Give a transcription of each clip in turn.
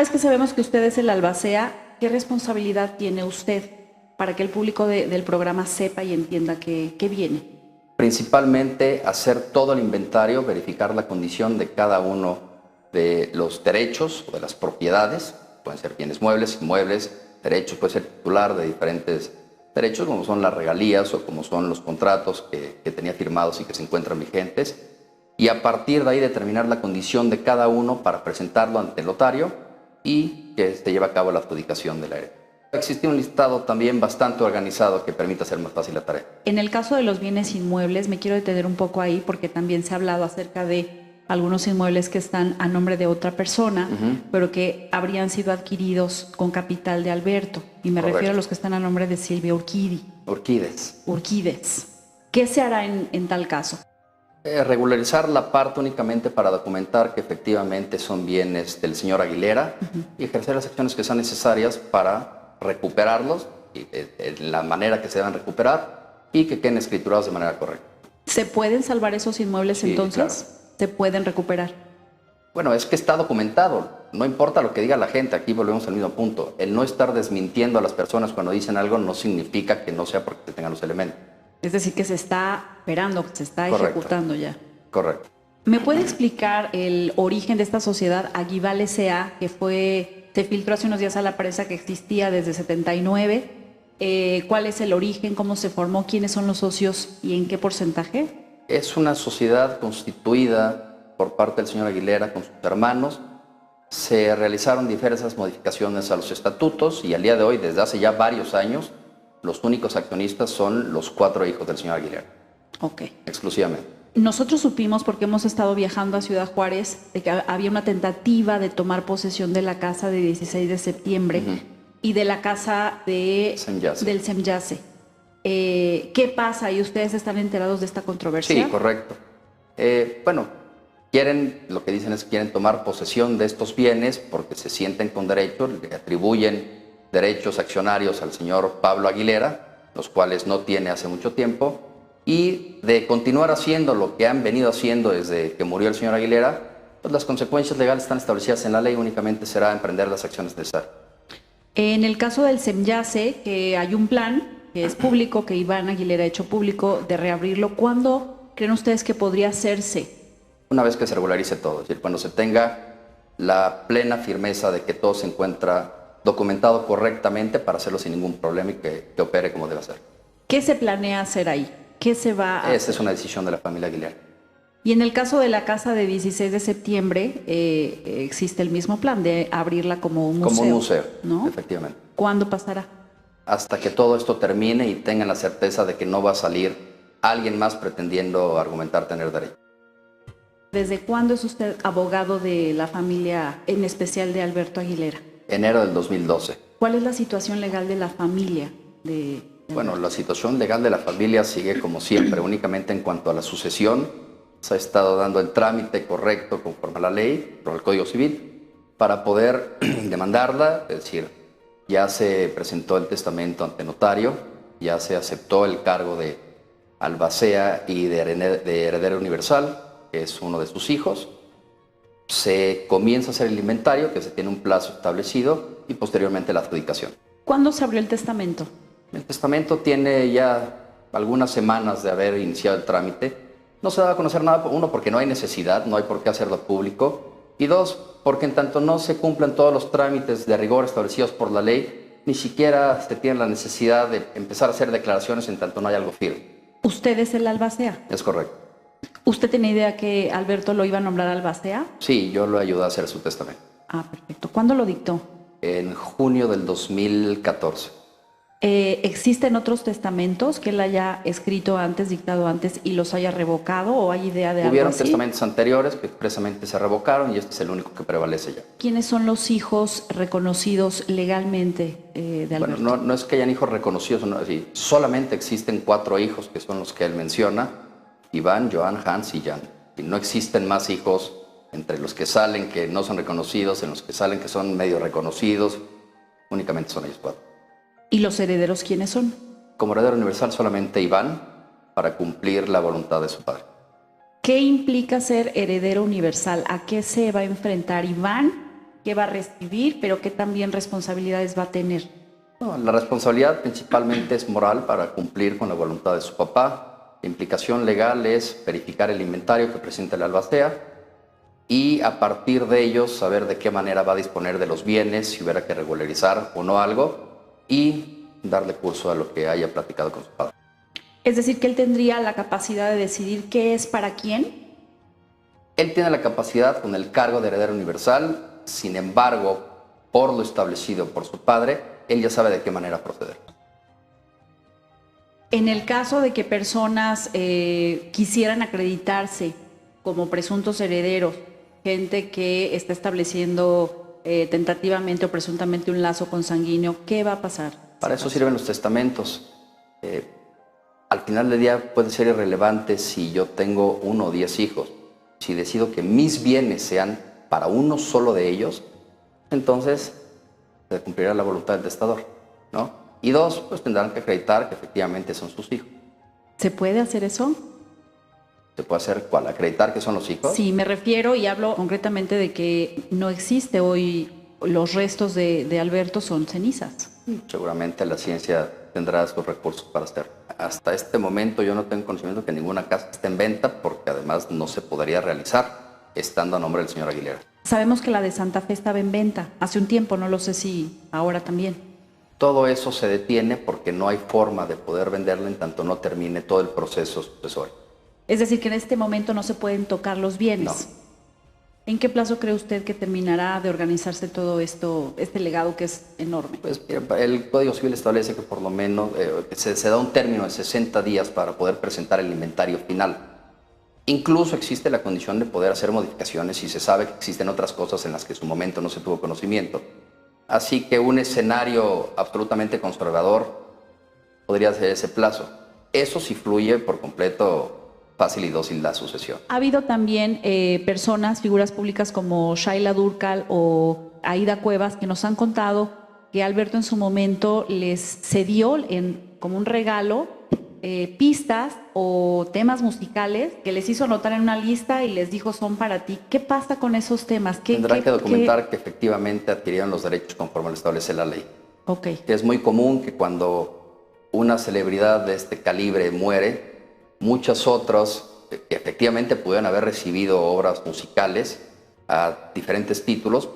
vez que sabemos que usted es el albacea, ¿qué responsabilidad tiene usted para que el público del programa sepa y entienda qué viene? Principalmente hacer todo el inventario, verificar la condición de cada uno de los derechos o de las propiedades, pueden ser bienes muebles, inmuebles, derechos, puede ser titular de diferentes derechos, como son las regalías o como son los contratos que tenía firmados y que se encuentran vigentes, y a partir de ahí determinar la condición de cada uno para presentarlo ante el notario y que se lleve a cabo la adjudicación de la herencia. Existe un listado también bastante organizado que permite hacer más fácil la tarea. En el caso de los bienes inmuebles, me quiero detener un poco ahí porque también se ha hablado acerca de algunos inmuebles que están a nombre de otra persona, pero que habrían sido adquiridos con capital de Alberto. Y me refiero a los que están a nombre de Silvia Urquídez. ¿Qué se hará en tal caso? Regularizar la parte únicamente para documentar que efectivamente son bienes del señor Aguilera y ejercer las acciones que sean necesarias para recuperarlos en la manera que se deben recuperar y que queden escriturados de manera correcta. ¿Se pueden salvar esos inmuebles entonces? Claro. ¿Se pueden recuperar? Bueno, es que está documentado. No importa lo que diga la gente, aquí volvemos al mismo punto. El no estar desmintiendo a las personas cuando dicen algo no significa que no sea porque se tengan los elementos. Es decir, que se está operando, que se está ejecutando ya. Correcto. ¿Me puede explicar el origen de esta sociedad Aguival S.A. que se filtró hace unos días a la prensa que existía desde 79? ¿Cuál es el origen? ¿Cómo se formó? ¿Quiénes son los socios y en qué porcentaje? Es una sociedad constituida por parte del señor Aguilera con sus hermanos. Se realizaron diversas modificaciones a los estatutos y al día de hoy, desde hace ya varios años, los únicos accionistas son los 4 hijos del señor Aguilera. Ok. Exclusivamente. Nosotros supimos, porque hemos estado viajando a Ciudad Juárez, de que había una tentativa de tomar posesión de la casa de 16 de septiembre y de la casa del Semyase. ¿Qué pasa? ¿Y ustedes están enterados de esta controversia? Sí, correcto. Bueno, lo que dicen es que quieren tomar posesión de estos bienes porque se sienten con derecho, le atribuyen derechos accionarios al señor Pablo Aguilera, los cuales no tiene hace mucho tiempo, y de continuar haciendo lo que han venido haciendo desde que murió el señor Aguilera, pues las consecuencias legales están establecidas en la ley, únicamente será emprender las acciones necesarias. En el caso del Semyase, que hay un plan que es público, que Iván Aguilera ha hecho público, de reabrirlo, ¿cuándo creen ustedes que podría hacerse? Una vez que se regularice todo, es decir, cuando se tenga la plena firmeza de que todo se encuentra documentado correctamente para hacerlo sin ningún problema y que opere como debe hacer. ¿Qué se planea hacer ahí? ¿Qué se va a hacer? Esa es una decisión de la familia Aguilera. Y en el caso de la casa de 16 de septiembre, existe el mismo plan de abrirla como un museo. Como un museo, ¿no? Efectivamente. ¿Cuándo pasará? Hasta que todo esto termine y tengan la certeza de que no va a salir alguien más pretendiendo argumentar tener derecho. ¿Desde cuándo es usted abogado de la familia, en especial de Alberto Aguilera? Enero del 2012. ¿Cuál es la situación legal de la familia? Bueno, la situación legal de la familia sigue como siempre, únicamente en cuanto a la sucesión. Se ha estado dando el trámite correcto conforme a la ley, por el Código Civil, para poder demandarla, es decir, ya se presentó el testamento ante notario, ya se aceptó el cargo de albacea y de heredero universal, que es uno de sus hijos. Se comienza a hacer el inventario, que se tiene un plazo establecido, y posteriormente la adjudicación. ¿Cuándo se abrió el testamento? El testamento tiene ya algunas semanas de haber iniciado el trámite. No se da a conocer nada, uno, porque no hay necesidad, no hay por qué hacerlo público, y dos, porque en tanto no se cumplan todos los trámites de rigor establecidos por la ley, ni siquiera se tiene la necesidad de empezar a hacer declaraciones en tanto no hay algo firme. ¿Usted es el albacea? Es correcto. ¿Usted tenía idea que Alberto lo iba a nombrar albacea? Sí, yo lo ayudé a hacer su testamento. Ah, perfecto. ¿Cuándo lo dictó? En junio del 2014. ¿Existen otros testamentos que él haya escrito antes, dictado antes y los haya revocado o hay idea de algo así? Hubieron testamentos anteriores que expresamente se revocaron y este es el único que prevalece ya. ¿Quiénes son los hijos reconocidos legalmente de Alberto? Bueno, no es que hayan hijos reconocidos, no, sí, solamente existen 4 hijos que son los que él menciona: Iván, Joan, Hans y Jan. Y no existen más hijos entre los que salen que no son reconocidos, en los que salen que son medio reconocidos, únicamente son ellos 4. ¿Y los herederos quiénes son? Como heredero universal solamente Iván, para cumplir la voluntad de su padre. ¿Qué implica ser heredero universal? ¿A qué se va a enfrentar Iván qué va a recibir, pero qué también responsabilidades va a tener. No, la responsabilidad principalmente es moral para cumplir con la voluntad de su papá. La implicación legal es verificar el inventario que presenta el albacea y a partir de ello saber de qué manera va a disponer de los bienes, si hubiera que regularizar o no algo, y darle curso a lo que haya platicado con su padre. Es decir, que él tendría la capacidad de decidir qué es para quién. Él tiene la capacidad con el cargo de heredero universal, sin embargo, por lo establecido por su padre, él ya sabe de qué manera proceder. En el caso de que personas quisieran acreditarse como presuntos herederos, gente que está estableciendo tentativamente o presuntamente un lazo consanguíneo, ¿qué va a pasar? Para eso sirven los testamentos. Al final del día puede ser irrelevante si yo tengo 1 o 10 hijos. Si decido que mis bienes sean para uno solo de ellos, entonces se cumplirá la voluntad del testador, ¿no? Y 2, pues tendrán que acreditar que efectivamente son sus hijos. ¿Se puede hacer eso? ¿Se puede hacer cuál? ¿Acreditar que son los hijos? Sí, me refiero y hablo concretamente de que no existe hoy, los restos de Alberto son cenizas. Seguramente la ciencia tendrá sus recursos para hacerlo. Hasta este momento yo no tengo conocimiento que ninguna casa esté en venta porque además no se podría realizar estando a nombre del señor Aguilera. Sabemos que la de Santa Fe estaba en venta hace un tiempo, no lo sé si ahora también. Todo eso se detiene porque no hay forma de poder venderla en tanto no termine todo el proceso sucesorio. Es decir, que en este momento no se pueden tocar los bienes. No. ¿En qué plazo cree usted que terminará de organizarse todo esto, este legado que es enorme? Pues mira, el Código Civil establece que por lo menos se da un término de 60 días para poder presentar el inventario final. Incluso existe la condición de poder hacer modificaciones si se sabe que existen otras cosas en las que en su momento no se tuvo conocimiento. Así que un escenario absolutamente conservador podría ser ese plazo. Eso sí fluye por completo fácil y dócil la sucesión. Ha habido también personas, figuras públicas como Shaila Durcal o Aida Cuevas, que nos han contado que Alberto en su momento les cedió como un regalo pistas o temas musicales que les hizo anotar en una lista y les dijo son para ti. ¿Qué pasa con esos temas? Tendrán que documentar que efectivamente adquirieron los derechos conforme lo establece la ley. Okay. Es muy común que cuando una celebridad de este calibre muere, muchas otras que efectivamente pudieran haber recibido obras musicales a diferentes títulos,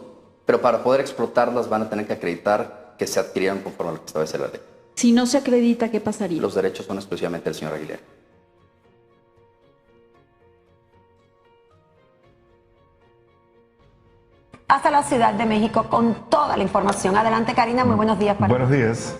pero para poder explotarlas van a tener que acreditar que se adquirieron conforme a lo que establece la ley. Si no se acredita, ¿qué pasaría? Los derechos son exclusivamente del señor Aguilera. Hasta la Ciudad de México con toda la información. Adelante, Karina, muy buenos días. Buenos días.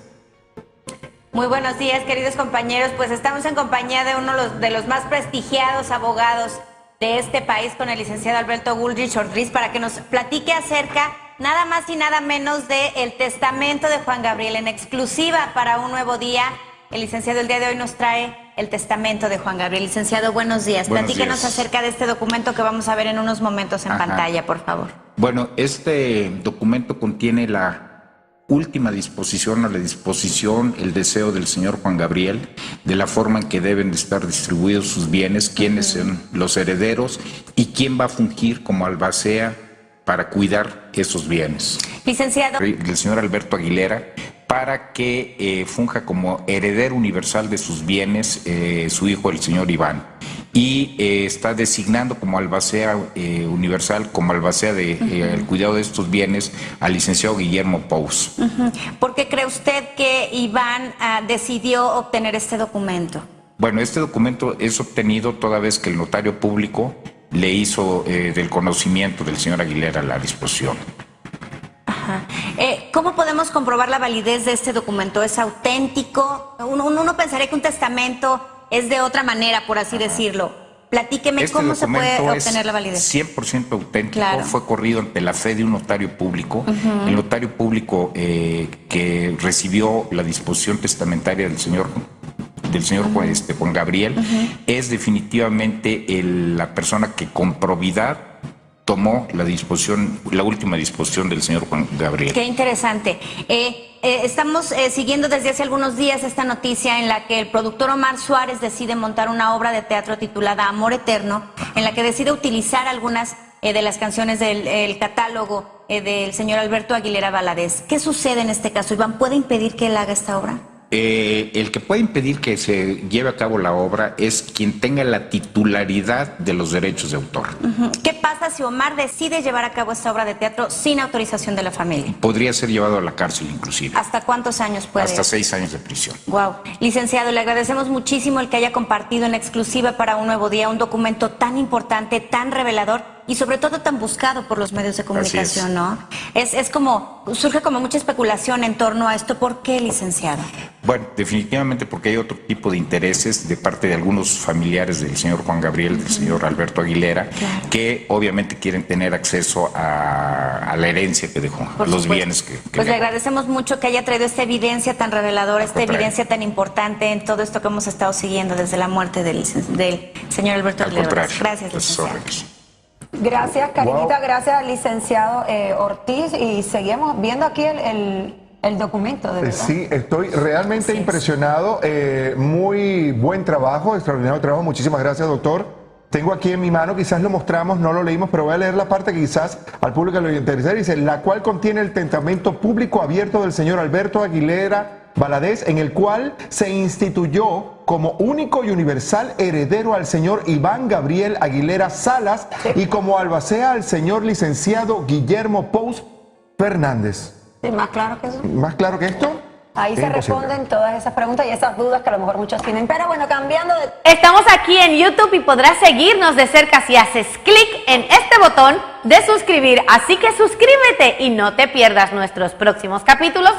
Muy buenos días, queridos compañeros. Pues estamos en compañía de uno de los más prestigiados abogados de este país, con el licenciado Alberto Bullrich Ordriz, para que nos platique acerca nada más y nada menos del testamento de Juan Gabriel. En exclusiva para Un Nuevo Día, el licenciado el día de hoy nos trae el testamento de Juan Gabriel. Licenciado, buenos días. Platíquenos acerca de este documento que vamos a ver en unos momentos en pantalla, por favor. Bueno, este documento contiene la última disposición o la disposición, el deseo del señor Juan Gabriel, de la forma en que deben de estar distribuidos sus bienes, quiénes son los herederos y quién va a fungir como albacea para cuidar esos bienes. Licenciado. Del señor Alberto Aguilera, para que funja como heredero universal de sus bienes su hijo, el señor Iván. Y está designando como albacea universal, como albacea del cuidado de estos bienes, al licenciado Guillermo Pous. ¿Por qué cree usted que Iván decidió obtener este documento? Bueno, este documento es obtenido toda vez que el notario público le hizo del conocimiento del señor Aguilera la disposición. Ajá. ¿Cómo podemos comprobar la validez de este documento? ¿Es auténtico? Uno pensaría que un testamento es de otra manera, por así decirlo. Platíqueme cómo se puede obtener la validez. 100% auténtico, claro. Fue corrido ante la fe de un notario público. El notario público que recibió la disposición testamentaria del señor Juan Gabriel es definitivamente la persona que con probidad tomó la última disposición del señor Juan Gabriel. Qué interesante. Estamos siguiendo desde hace algunos días esta noticia en la que el productor Omar Suárez decide montar una obra de teatro titulada Amor Eterno, en la que decide utilizar algunas de las canciones del catálogo del señor Alberto Aguilera Valadez. ¿Qué sucede en este caso, Iván? ¿Puede impedir que él haga esta obra? El que puede impedir que se lleve a cabo la obra es quien tenga la titularidad de los derechos de autor. ¿Qué pasa si Omar decide llevar a cabo esta obra de teatro sin autorización de la familia? Podría ser llevado a la cárcel inclusive. ¿Hasta cuántos años puede? Hasta 6 años de prisión. Wow. Licenciado, le agradecemos muchísimo el que haya compartido en exclusiva para Un Nuevo Día un documento tan importante, tan revelador y sobre todo tan buscado por los medios de comunicación, ¿no? Es como, surge como mucha especulación en torno a esto. ¿Por qué, licenciado? Bueno, definitivamente porque hay otro tipo de intereses de parte de algunos familiares del señor Juan Gabriel, del señor Alberto Aguilera, que obviamente quieren tener acceso a la herencia que dejó, a los bienes que pues le agradecemos mucho que haya traído esta evidencia tan reveladora, esta evidencia tan importante en todo esto que hemos estado siguiendo desde la muerte del señor Alberto Aguilera. Gracias, licenciado. Gracias, Karinita, gracias, licenciado Ortiz, y seguimos viendo aquí el documento, de verdad. Sí, estoy realmente impresionado, muy buen trabajo, extraordinario trabajo, muchísimas gracias, doctor. Tengo aquí en mi mano, quizás lo mostramos, no lo leímos, pero voy a leer la parte que quizás al público le interesa. Dice, la cual contiene el testamento público abierto del señor Alberto Aguilera Valadez, en el cual se instituyó como único y universal heredero al señor Iván Gabriel Aguilera Salas y como albacea al señor licenciado Guillermo Pous Fernández. ¿Sí, más claro que eso? ¿Más claro que esto? Ahí se responden todas esas preguntas y esas dudas que a lo mejor muchos tienen. Pero bueno, cambiando de... Estamos aquí en YouTube y podrás seguirnos de cerca si haces clic en este botón de suscribir. Así que suscríbete y no te pierdas nuestros próximos capítulos